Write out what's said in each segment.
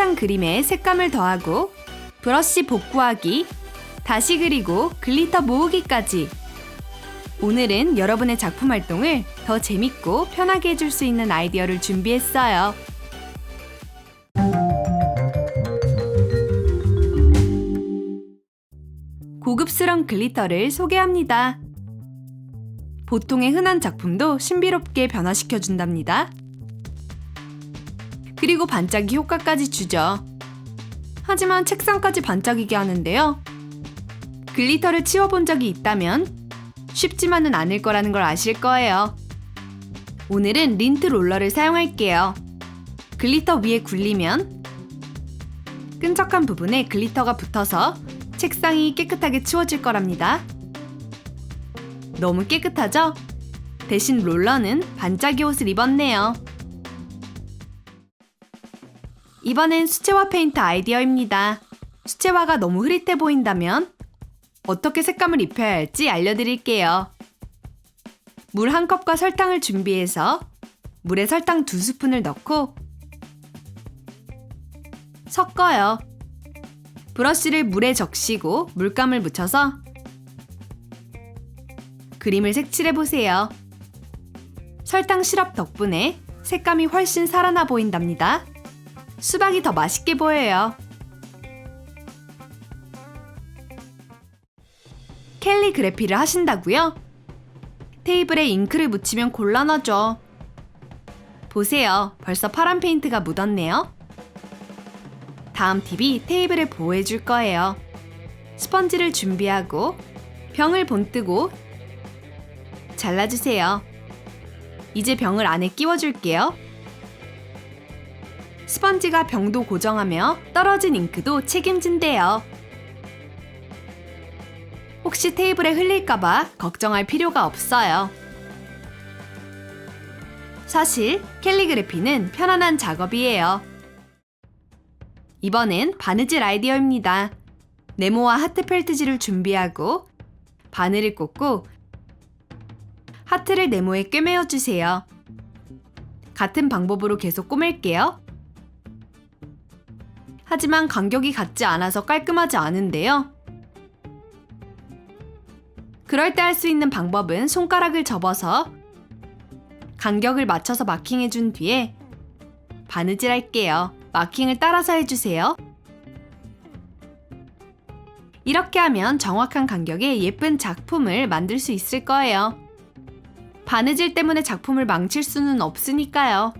뚜렷한 그림에 색감을 더하고 브러쉬 복구하기, 다시 그리고 글리터 모으기까지. 오늘은 여러분의 작품 활동을 더 재밌고 편하게 해줄 수 있는 아이디어를 준비했어요. 고급스러운 글리터를 소개합니다. 보통의 흔한 작품도 신비롭게 변화시켜준답니다. 그리고 반짝이 효과까지 주죠. 하지만 책상까지 반짝이게 하는데요. 글리터를 치워본 적이 있다면 쉽지만은 않을 거라는 걸 아실 거예요. 오늘은 린트 롤러를 사용할게요. 글리터 위에 굴리면 끈적한 부분에 글리터가 붙어서 책상이 깨끗하게 치워질 거랍니다. 너무 깨끗하죠? 대신 롤러는 반짝이 옷을 입었네요. 이번엔 수채화 페인트 아이디어입니다. 수채화가 너무 흐릿해 보인다면 어떻게 색감을 입혀야 할지 알려드릴게요. 물 1컵과 설탕을 준비해서 물에 설탕 2스푼을 넣고 섞어요. 브러쉬를 물에 적시고 물감을 묻혀서 그림을 색칠해보세요. 설탕 시럽 덕분에 색감이 훨씬 살아나 보인답니다. 수박이 더 맛있게 보여요. 캘리그래피를 하신다고요? 테이블에 잉크를 묻히면 곤란하죠. 보세요. 벌써 파란 페인트가 묻었네요. 다음 팁이 테이블을 보호해줄 거예요. 스펀지를 준비하고 병을 본뜨고 잘라주세요. 이제 병을 안에 끼워줄게요. 스펀지가 병도 고정하며 떨어진 잉크도 책임진대요. 혹시 테이블에 흘릴까봐 걱정할 필요가 없어요. 사실 캘리그래피는 편안한 작업이에요. 이번엔 바느질 아이디어입니다. 네모와 하트 펠트지를 준비하고 바늘을 꽂고 하트를 네모에 꿰매어주세요. 같은 방법으로 계속 꼬맬게요. 하지만 간격이 같지 않아서 깔끔하지 않은데요. 그럴 때 할 수 있는 방법은 손가락을 접어서 간격을 맞춰서 마킹해준 뒤에 바느질 할게요. 마킹을 따라서 해주세요. 이렇게 하면 정확한 간격에 예쁜 작품을 만들 수 있을 거예요. 바느질 때문에 작품을 망칠 수는 없으니까요.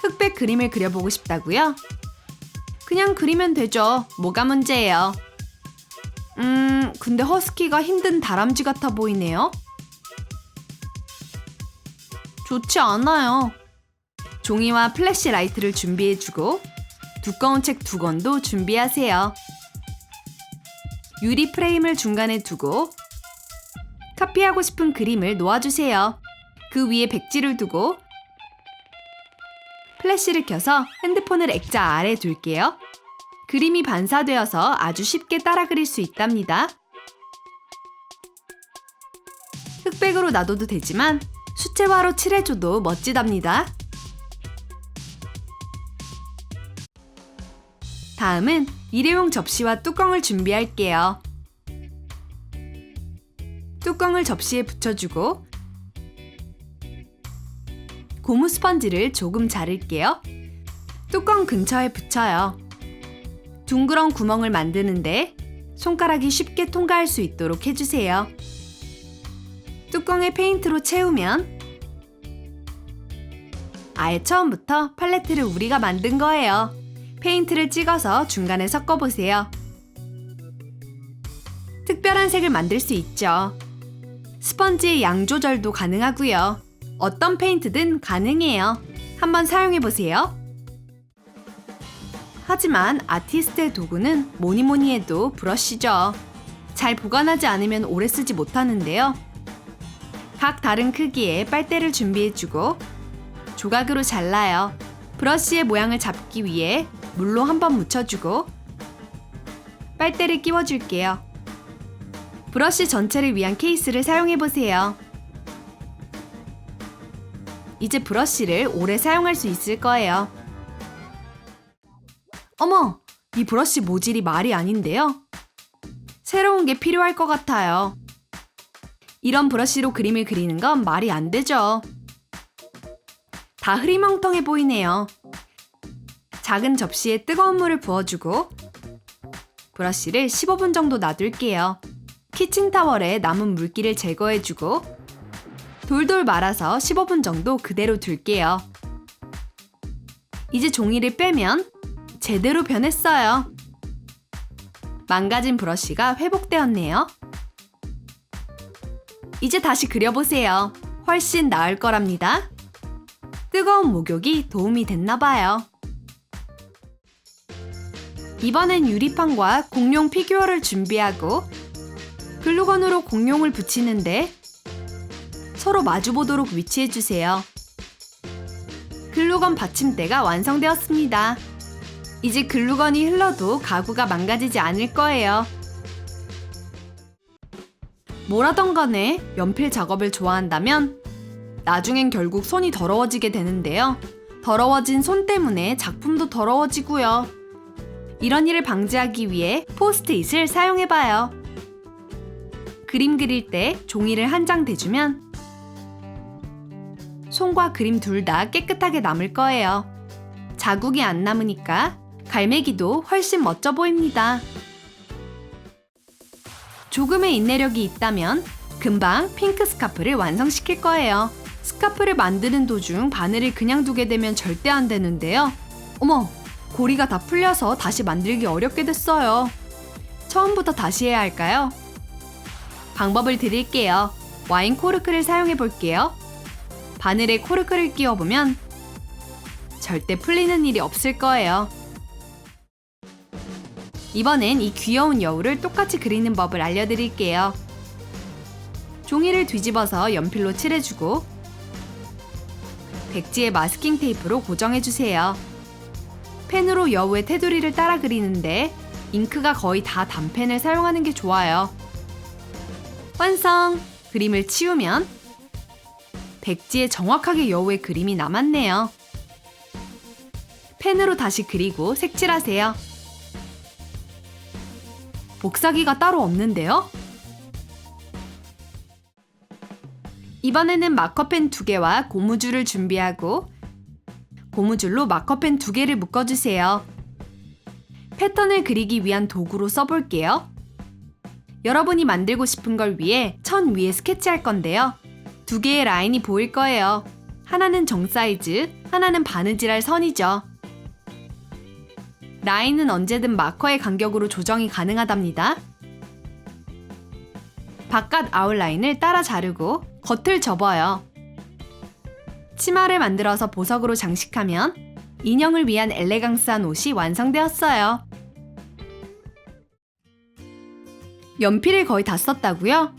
흑백 그림을 그려보고 싶다고요? 그냥 그리면 되죠. 뭐가 문제예요? 근데 허스키가 힘든 다람쥐 같아 보이네요. 좋지 않아요. 종이와 플래시라이트를 준비해주고 두꺼운 책 2권도 준비하세요. 유리 프레임을 중간에 두고 카피하고 싶은 그림을 놓아주세요. 그 위에 백지를 두고 플래시를 켜서 핸드폰을 액자 아래 둘게요. 그림이 반사되어서 아주 쉽게 따라 그릴 수 있답니다. 흑백으로 놔둬도 되지만 수채화로 칠해줘도 멋지답니다. 다음은 일회용 접시와 뚜껑을 준비할게요. 뚜껑을 접시에 붙여주고 고무 스펀지를 조금 자를게요. 뚜껑 근처에 붙여요. 둥그런 구멍을 만드는데 손가락이 쉽게 통과할 수 있도록 해주세요. 뚜껑에 페인트로 채우면 아예 처음부터 팔레트를 우리가 만든 거예요. 페인트를 찍어서 중간에 섞어보세요. 특별한 색을 만들 수 있죠. 스펀지의 양 조절도 가능하고요. 어떤 페인트든 가능해요. 한번 사용해보세요. 하지만 아티스트의 도구는 뭐니뭐니 해도 브러쉬죠. 잘 보관하지 않으면 오래 쓰지 못하는데요. 각 다른 크기의 빨대를 준비해주고 조각으로 잘라요. 브러쉬의 모양을 잡기 위해 물로 한번 묻혀주고 빨대를 끼워줄게요. 브러쉬 전체를 위한 케이스를 사용해보세요. 이제 브러쉬를 오래 사용할 수 있을 거예요. 어머! 이 브러쉬 모질이 말이 아닌데요? 새로운 게 필요할 것 같아요. 이런 브러쉬로 그림을 그리는 건 말이 안 되죠. 다 흐리멍텅해 보이네요. 작은 접시에 뜨거운 물을 부어주고 브러쉬를 15분 정도 놔둘게요. 키친타월에 남은 물기를 제거해주고 돌돌 말아서 15분 정도 그대로 둘게요. 이제 종이를 빼면 제대로 변했어요. 망가진 브러쉬가 회복되었네요. 이제 다시 그려보세요. 훨씬 나을 거랍니다. 뜨거운 목욕이 도움이 됐나 봐요. 이번엔 유리판과 공룡 피규어를 준비하고 글루건으로 공룡을 붙이는데 서로 마주보도록 위치해주세요. 글루건 받침대가 완성되었습니다. 이제 글루건이 흘러도 가구가 망가지지 않을 거예요. 뭐라던 간에 연필 작업을 좋아한다면 나중엔 결국 손이 더러워지게 되는데요. 더러워진 손 때문에 작품도 더러워지고요. 이런 일을 방지하기 위해 포스트잇을 사용해봐요. 그림 그릴 때 종이를 한 장 대주면 손과 그림 둘 다 깨끗하게 남을 거예요. 자국이 안 남으니까 갈매기도 훨씬 멋져 보입니다. 조금의 인내력이 있다면 금방 핑크 스카프를 완성시킬 거예요. 스카프를 만드는 도중 바늘을 그냥 두게 되면 절대 안 되는데요. 어머! 고리가 다 풀려서 다시 만들기 어렵게 됐어요. 처음부터 다시 해야 할까요? 방법을 드릴게요. 와인 코르크를 사용해 볼게요. 바늘에 코르크를 끼워보면 절대 풀리는 일이 없을 거예요. 이번엔 이 귀여운 여우를 똑같이 그리는 법을 알려드릴게요. 종이를 뒤집어서 연필로 칠해주고 백지에 마스킹 테이프로 고정해주세요. 펜으로 여우의 테두리를 따라 그리는데 잉크가 거의 다 단펜을 사용하는 게 좋아요. 완성! 그림을 치우면 백지에 정확하게 여우의 그림이 남았네요. 펜으로 다시 그리고 색칠하세요. 복사기가 따로 없는데요? 이번에는 마커펜 2개와 고무줄을 준비하고 고무줄로 마커펜 2개를 묶어주세요. 패턴을 그리기 위한 도구로 써볼게요. 여러분이 만들고 싶은 걸 위해 천 위에 스케치할 건데요. 2개의 라인이 보일 거예요. 하나는 정 사이즈, 하나는 바느질할 선이죠. 라인은 언제든 마커의 간격으로 조정이 가능하답니다. 바깥 아웃라인을 따라 자르고 겉을 접어요. 치마를 만들어서 보석으로 장식하면 인형을 위한 엘레강스한 옷이 완성되었어요. 연필을 거의 다 썼다고요?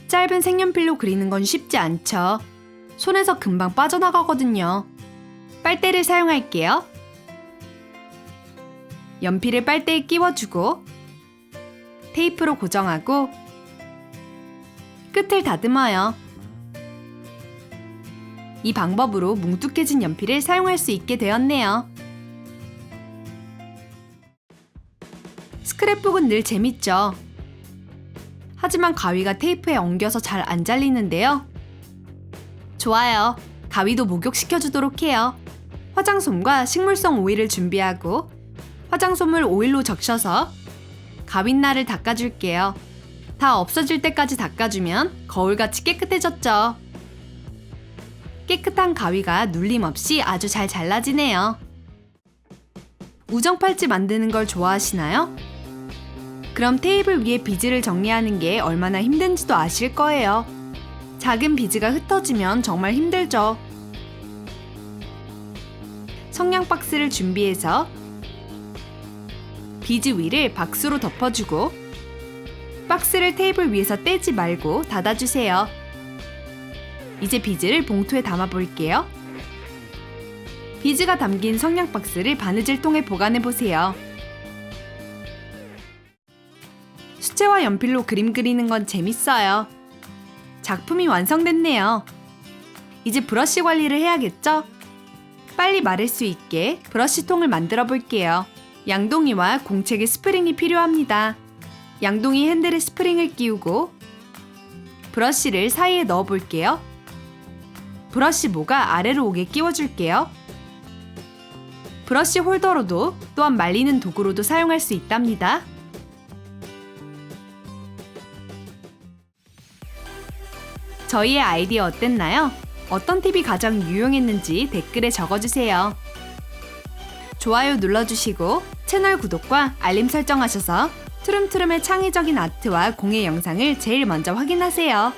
짧은 색연필로 그리는 건 쉽지 않죠. 손에서 금방 빠져나가거든요. 빨대를 사용할게요. 연필을 빨대에 끼워주고 테이프로 고정하고 끝을 다듬어요. 이 방법으로 뭉툭해진 연필을 사용할 수 있게 되었네요. 스크랩북은 늘 재밌죠. 하지만 가위가 테이프에 엉겨서 잘 안 잘리는데요. 좋아요. 가위도 목욕시켜주도록 해요. 화장솜과 식물성 오일을 준비하고 화장솜을 오일로 적셔서 가윗날을 닦아줄게요. 다 없어질 때까지 닦아주면 거울같이 깨끗해졌죠. 깨끗한 가위가 눌림 없이 아주 잘 잘라지네요. 우정팔찌 만드는 걸 좋아하시나요? 그럼 테이블 위에 비즈를 정리하는 게 얼마나 힘든지도 아실 거예요. 작은 비즈가 흩어지면 정말 힘들죠. 성냥 박스를 준비해서 비즈 위를 박스로 덮어주고 박스를 테이블 위에서 떼지 말고 닫아주세요. 이제 비즈를 봉투에 담아볼게요. 비즈가 담긴 성냥 박스를 바느질통에 보관해보세요. 수채화 연필로 그림 그리는 건 재밌어요. 작품이 완성됐네요. 이제 브러쉬 관리를 해야겠죠? 빨리 마를 수 있게 브러쉬통을 만들어 볼게요. 양동이와 공책의 스프링이 필요합니다. 양동이 핸들에 스프링을 끼우고 브러쉬를 사이에 넣어 볼게요. 브러쉬 모가 아래로 오게 끼워줄게요. 브러쉬 홀더로도 또한 말리는 도구로도 사용할 수 있답니다. 저희의 아이디어 어땠나요? 어떤 팁이 가장 유용했는지 댓글에 적어주세요. 좋아요 눌러주시고 채널 구독과 알림 설정하셔서 트름트름의 창의적인 아트와 공예 영상을 제일 먼저 확인하세요.